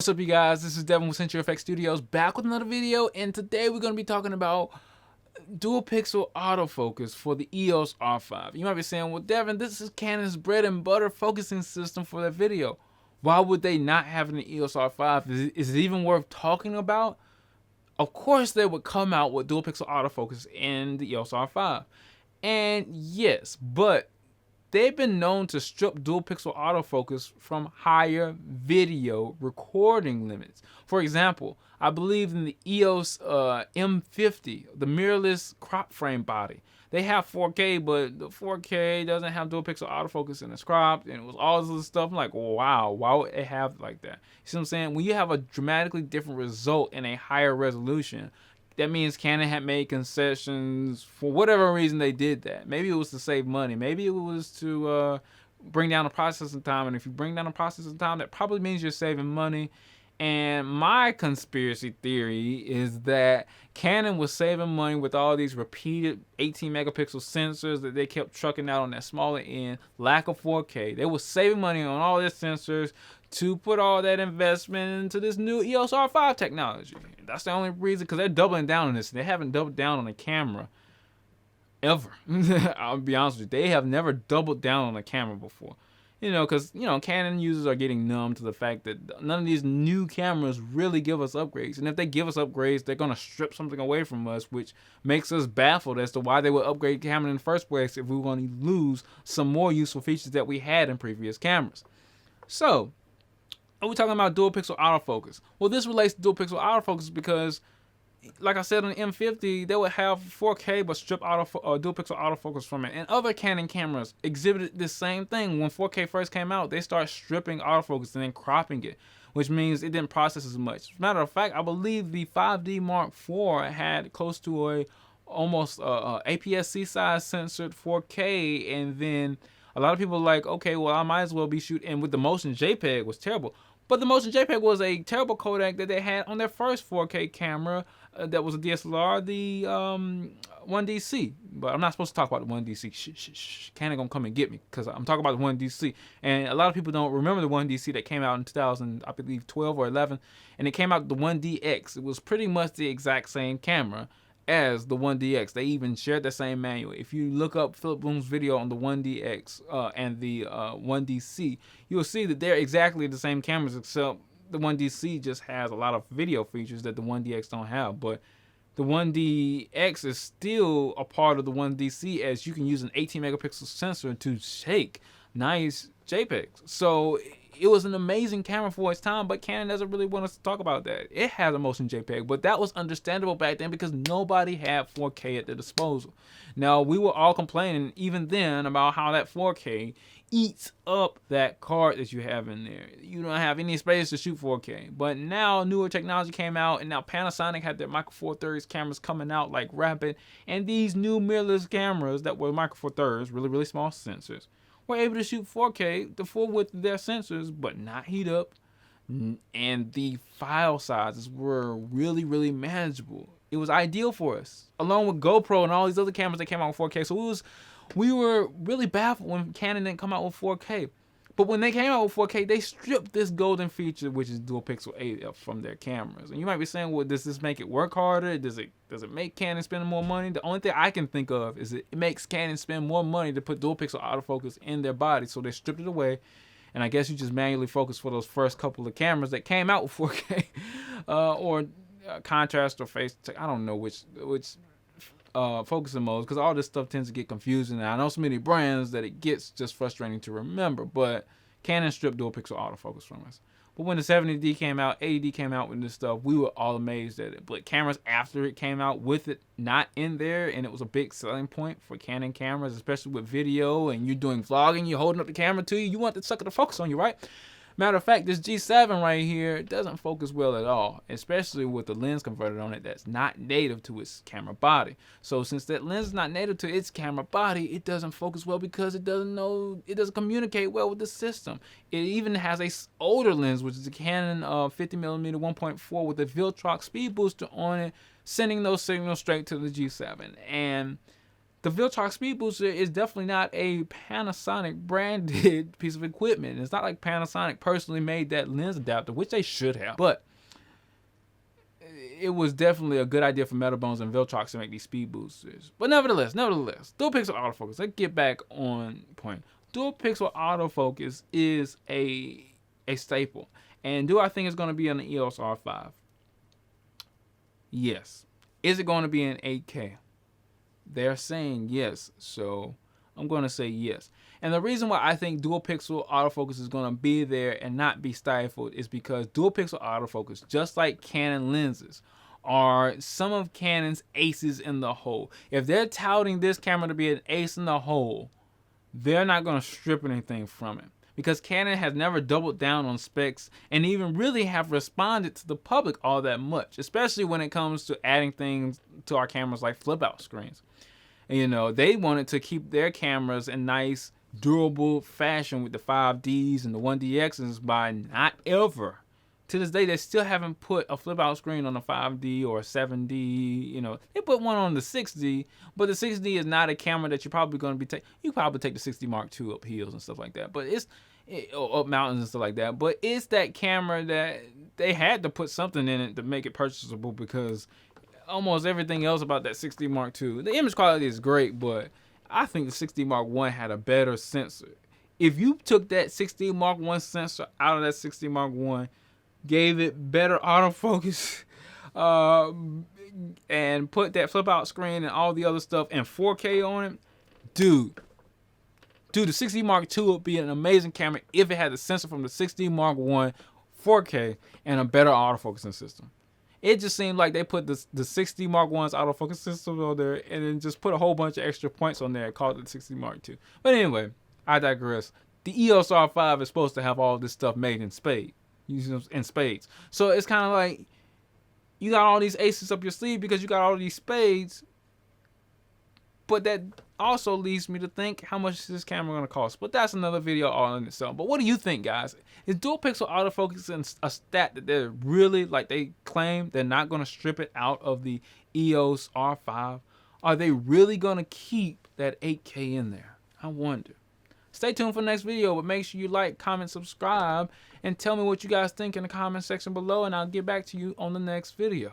What's up, you guys? This is Devin with CFXTV Studios, back with another video, and today we're going to be talking about dual pixel autofocus for the Eos-r5. You might be saying, well, Devin, this is Canon's bread and butter focusing system for that video. Why would they not have an Eos-r5? Is it even worth talking about? Of course they would come out with dual pixel autofocus in the Eos-r5. And yes, but they've been known to strip dual pixel autofocus from higher video recording limits. For example, I believe in the Eos M50, the mirrorless crop frame body, they have 4K, but the 4K doesn't have dual pixel autofocus and it's cropped, and it was all this stuff. I'm like, wow, why would it have like that? You see what I'm saying? When you have a dramatically different result in a higher resolution, that means Canon had made concessions for whatever reason they did that. Maybe it was to save money. Maybe it was to bring down the processing time. And if you bring down the processing time, that probably means you're saving money. And my conspiracy theory is that Canon was saving money with all these repeated 18 megapixel sensors that they kept trucking out on that smaller end, lack of 4K. They were saving money on all their sensors to put all that investment into this new Eos-r5 technology. That's the only reason, because they're doubling down on this. They haven't doubled down on the camera ever. I'll be honest with you. They have never doubled down on a camera before. Because, Canon users are getting numb to the fact that none of these new cameras really give us upgrades. And if they give us upgrades, they're going to strip something away from us, which makes us baffled as to why they would upgrade Canon in the first place if we were going to lose some more useful features that we had in previous cameras. So, are we talking about dual pixel autofocus? Well, this relates to dual pixel autofocus because, like I said on the M50, they would have 4K but strip dual pixel autofocus from it. And other Canon cameras exhibited this same thing. When 4K first came out, they started stripping autofocus and then cropping it, which means it didn't process as much. As a matter of fact, I believe the 5D Mark IV had close to a almost APS-C size censored 4K, and then a lot of people are like, okay, well, I might as well be shooting. And with the motion JPEG was terrible. But the motion JPEG was a terrible codec that they had on their first 4K camera that was a DSLR, the 1DC. But I'm not supposed to talk about the 1DC. Shh. Canon gonna come and get me because I'm talking about the 1DC. And a lot of people don't remember the 1DC that came out in 2000, I believe 12 or 11. And it came out the 1DX. It was pretty much the exact same camera as the 1DX. They even shared the same manual. If you look up Philip Bloom's video on the 1DX and the 1DC, you'll see that they're exactly the same cameras, except the 1DC just has a lot of video features that the 1DX don't have. But the 1DX is still a part of the 1DC, as you can use an 18 megapixel sensor to take nice JPEGs. So it was an amazing camera for its time, but Canon doesn't really want us to talk about that. It has a motion JPEG, but that was understandable back then because nobody had 4K at their disposal. Now, we were all complaining even then about how that 4K eats up that card that you have in there. You don't have any space to shoot 4K. But now newer technology came out, and now Panasonic had their Micro Four Thirds cameras coming out like rapid, and these new mirrorless cameras that were Micro Four Thirds, really small sensors, were able to shoot 4K, the full width of their sensors, but not heat up. And the file sizes were really manageable. It was ideal for us, along with GoPro and all these other cameras that came out with 4K. So we were really baffled when Canon didn't come out with 4K. But when they came out with 4K, they stripped this golden feature, which is dual pixel AF, from their cameras. And you might be saying, well, does this make it work harder? Does it make Canon spend more money? The only thing I can think of is it makes Canon spend more money to put dual pixel autofocus in their body. So they stripped it away. And I guess you just manually focus for those first couple of cameras that came out with 4K or contrast or phase. I don't know which focusing modes, because all this stuff tends to get confusing, and I know so many brands that it gets just frustrating to remember. But Canon stripped dual pixel autofocus from us. But when the 70D came out, 80D came out with this stuff, we were all amazed at it. But cameras after it came out with it not in there, and it was a big selling point for Canon cameras, especially with video, and you're doing vlogging, you're holding up the camera to you, you want the sucker to focus on you, right? Matter of fact, this G7 right here doesn't focus well at all, especially with the lens converted on it that's not native to its camera body. So since that lens is not native to its camera body, it doesn't focus well because it doesn't communicate well with the system. It even has a older lens, which is a Canon 50mm 1.4 with a Viltrox SpeedBooster on it, sending those signals straight to the G7. And the Viltrox SpeedBooster is definitely not a Panasonic branded piece of equipment. It's not like Panasonic personally made that lens adapter, which they should have. But it was definitely a good idea for Metabones and Viltrox to make these speed boosters. But nevertheless, dual-pixel autofocus. Let's get back on point. Dual-pixel autofocus is a staple. And do I think it's going to be on the Eos-R5? Yes. Is it going to be in 8K? They're saying yes, so I'm going to say yes. And the reason why I think dual pixel autofocus is going to be there and not be stifled is because dual pixel autofocus, just like Canon lenses, are some of Canon's aces in the hole. If they're touting this camera to be an ace in the hole, they're not going to strip anything from it. Because Canon has never doubled down on specs and even really have responded to the public all that much, especially when it comes to adding things to our cameras like flip out screens. And, you know, they wanted to keep their cameras in nice, durable fashion with the 5Ds and the 1DXs by not ever. To this day, they still haven't put a flip out screen on a 5D or a 7D. You know, they put one on the 6D, but the 6D is not a camera that you're probably going to be taking. You probably take the 6D Mark II up hills and stuff like that, but up mountains and stuff like that. But it's that camera that they had to put something in it to make it purchasable, because almost everything else about that 6D Mark II, the image quality is great, but I think the 6D Mark I had a better sensor. If you took that 6D Mark I sensor out of that 6D Mark I, gave it better autofocus, and put that flip out screen and all the other stuff and 4K on it, dude, the 6D Mark II would be an amazing camera if it had the sensor from the 6D Mark I, 4K, and a better autofocusing system. It just seemed like they put the 6D Mark I's autofocus system on there and then just put a whole bunch of extra points on there and called it the 6D Mark II. But anyway, I digress. The Eos-R5 is supposed to have all this stuff made in spades. So it's kind of like you got all these aces up your sleeve because you got all these spades. But that also leads me to think, how much is this camera going to cost? But that's another video all in itself. But what do you think, guys? Is dual pixel autofocus a stat that they're really, like they claim, they're not going to strip it out of the Eos-R5? Are they really going to keep that 8K in there? I wonder. Stay tuned for the next video, but make sure you like, comment, subscribe, and tell me what you guys think in the comment section below, and I'll get back to you on the next video.